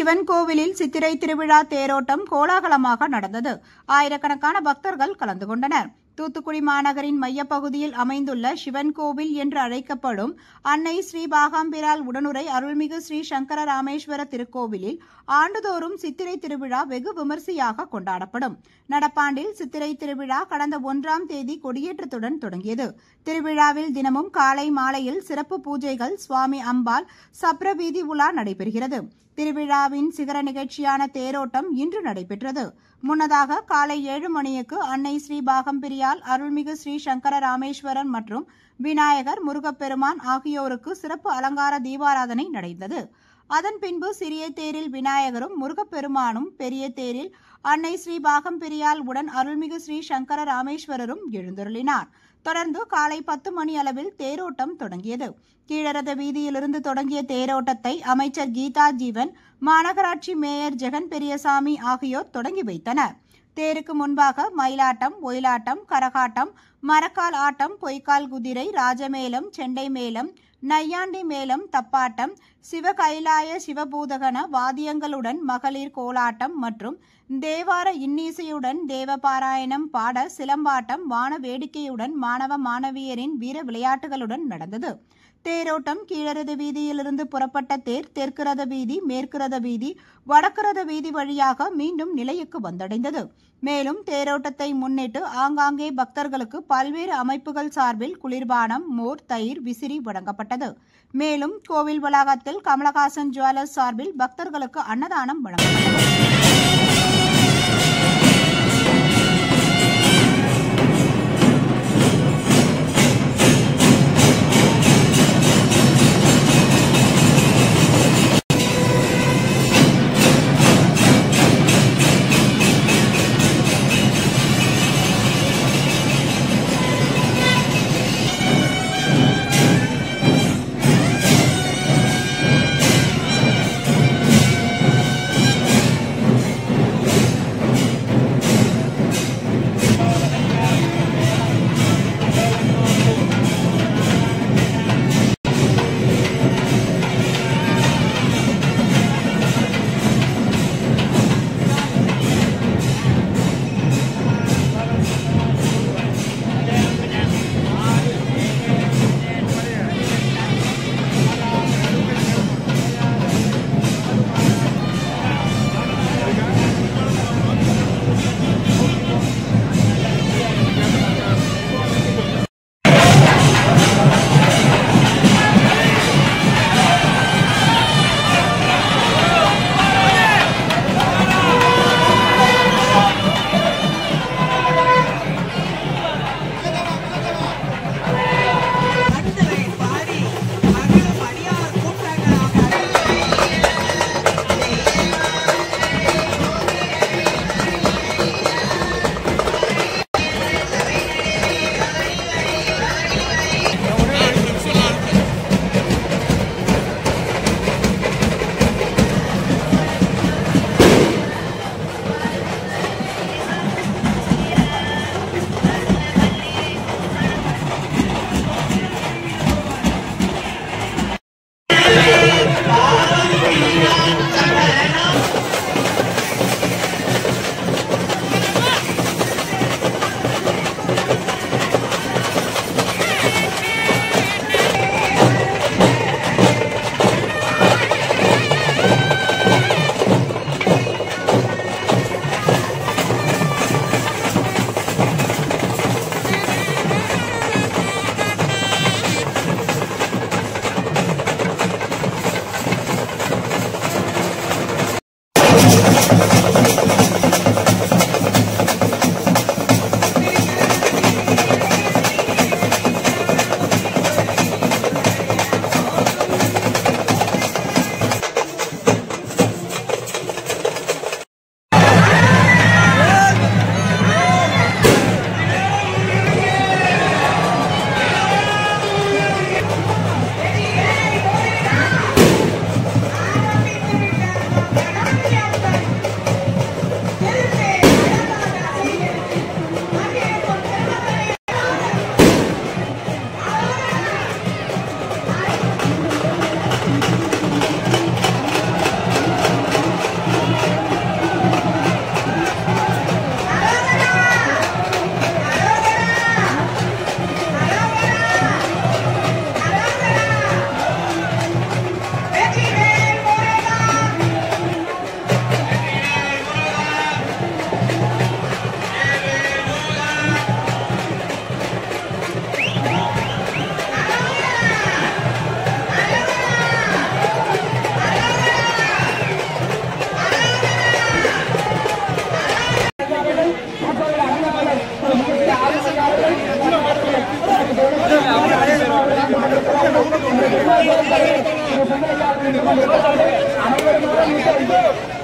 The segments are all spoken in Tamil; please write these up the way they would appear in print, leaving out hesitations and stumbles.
சிவன் கோவிலில் சித்திரை திருவிழா தேரோட்டம் கோலாகலமாக நடந்தது. ஆயிரக்கணக்கான பக்தர்கள் கலந்து கொண்டனர். தூத்துக்குடி மாநகரின் மையப்பகுதியில் அமைந்துள்ள சிவன் கோவில் என்று அழைக்கப்படும் அன்னை ஸ்ரீ பாகாம்பிரால் உடனுரை அருள்மிகு ஸ்ரீ சங்கர ராமேஸ்வர திருக்கோவிலில் ஆண்டுதோறும் சித்திரை திருவிழா வெகு விமரிசையாக கொண்டாடப்படும். நடப்பாண்டில் சித்திரை திருவிழா கடந்த 1ஆம் தேதி கொடியேற்றத்துடன் தொடங்கியது. திருவிழாவில் தினமும் காலை மாலையில் சிறப்பு பூஜைகள், சுவாமி அம்பாள் சப்ரவீதி உலா நடைபெறுகிறது. திருவிழாவின் சிகர நிகழ்ச்சியான தேரோட்டம் இன்று நடைபெற்றது. முன்னதாக காலை 7 மணிக்கு அன்னை ஸ்ரீ பாகம்பிரியால் அருள்மிகு ஸ்ரீ சங்கர ராமேஸ்வரன் மற்றும் விநாயகர், முருகப்பெருமான் ஆகியோருக்கு சிறப்பு அலங்கார தீபாராதனை நடந்தது. அதன் பின்பு சிறிய தேரில் விநாயகரும் முருகப்பெருமானும், பெரிய தேரில் அன்னை ஸ்ரீ பாகம்பிரியால் உடன் அருள்மிகு ஸ்ரீ சங்கர ராமேஸ்வரரும் எழுந்தருளினார். தொடர்ந்து காலை 10 மணி அளவில் தேரோட்டம் தொடங்கியது. கீழரத வீதியிலிருந்து தொடங்கிய தேரோட்டத்தை அமைச்சர் கீதா ஜீவன், மாநகராட்சி மேயர் ஜெகன் பெரியசாமி ஆகியோர் தொடங்கி வைத்தனர். தேருக்கு முன்பாக மயிலாட்டம், ஒயிலாட்டம், கரகாட்டம், மரக்கால் ஆட்டம், பொய்க்கால் குதிரை, ராஜமேளம், செண்டை மேளம், நையாண்டி மேளம், தப்பாட்டம், சிவகைலாய சிவபூதகன வாத்தியங்களுடன் மகளிர் கோலாட்டம் மற்றும் தேவார இன்னிசையுடன் தேவபாராயணம் பாட சிலம்பாட்டம், வான வேடிக்கையுடன் மாணவ மாணவியரின் வீர விளையாட்டுகளுடன் நடந்தது. தேரோட்டம் கீழரத வீதியிலிருந்து புறப்பட்ட தேர் தெற்கு ரத வீதி, மேற்கு ரத வீதி, வடக்கு ரத வீதி வழியாக மீண்டும் நிலையக்கு வந்தடைந்தது. மேலும் தேரோட்டத்தை முன்னிட்டு ஆங்காங்கே பக்தர்களுக்கு பல்வேறு அமைப்புகள் சார்பில் குளிர்பானம், மோர், தயிர், விசிறி வழங்கப்பட்டது. மேலும் கோவில் வளாகத்தில் கமலஹாசன் ஜுவல்லர்ஸ் சார்பில் பக்தர்களுக்கு அன்னதானம் வழங்கப்பட்டது.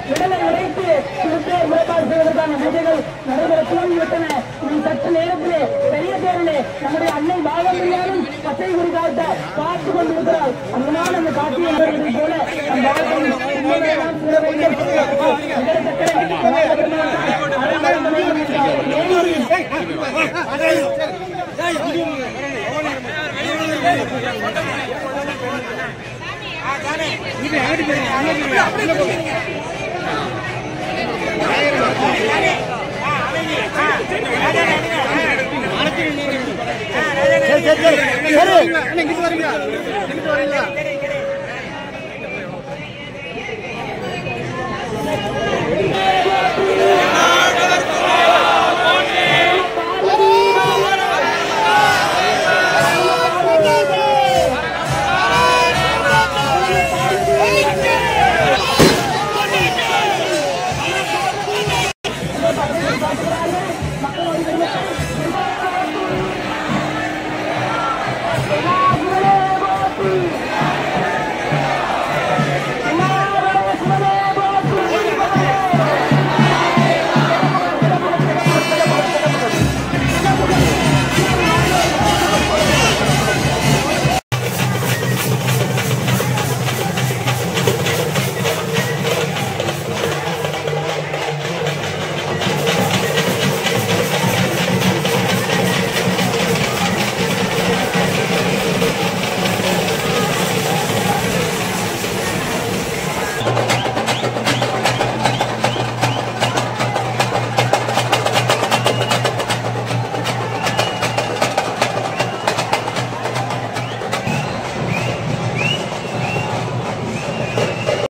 விடலை உடைத்து திருப்பேர் முறைப்பாடு செய்வதற்கான பூஜைகள் நடைபெற துவங்கிவிட்டன. இனி சற்று நேரத்திலே பெரிய தேரிலே நம்முடைய அன்னை பாகம்பிரியாரும் பச்சை குறி காட்ட பார்த்து கொண்டிருக்கிறார். அதனால் அந்த காட்சியை நடைபெறுவதை போல சரி